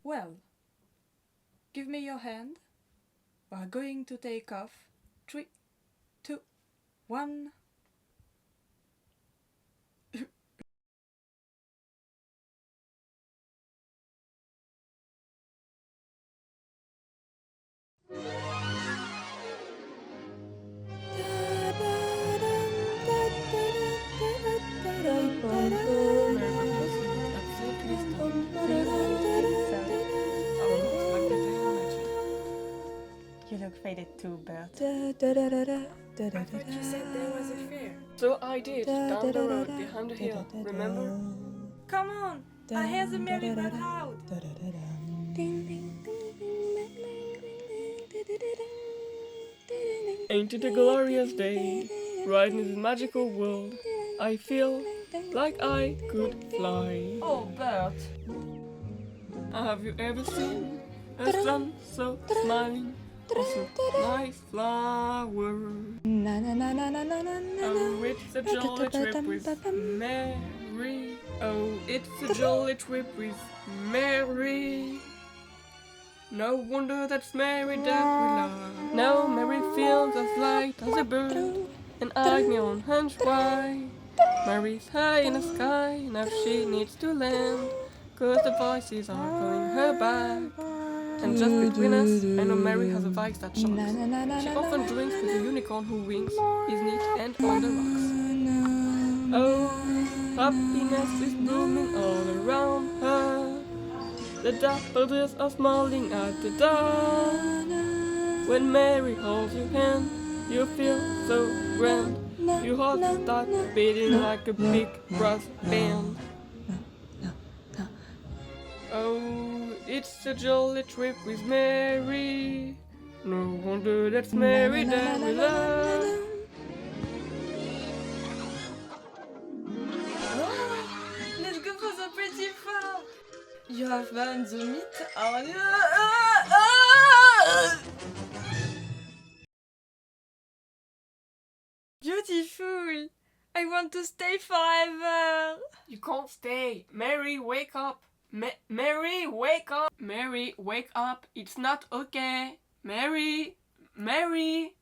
Well, give me your hand. We're going to take off. 3, 2, 1. You look faded too, Bert. I thought you said there was a fair. So I did, down the road, behind the hill, remember? Come on, I hear the merry-go round. Ain't it a glorious day, right in this magical world? I feel like I could fly. Oh, Bert. Have you ever seen a sun so smiling, or so nice flower? Oh, it's a jolly trip with Mary. Oh, it's a jolly trip with Mary. No wonder that's Mary that we love. Now Mary feels as light as a bird, and eyes neon hunch wide. Mary's high in the sky, now she needs to land, 'cause the voices are calling her back. And just between us, I know Mary has a vice that shocks. She often drinks with a unicorn who winks, is neat and on the rocks. Oh, happiness is blooming all around her. The daffodils are smiling at the dawn. When Mary holds your hand, you feel so grand. Your heart starts beating like a big brass band. Oh, it's a jolly trip with Mary. No wonder that's Mary that we love. Let's go for the pretty farm. You have found the meat. Beautiful. I want to stay forever. You can't stay. Mary, wake up. Mary, wake up. Mary, wake up. It's not okay. Mary, Mary.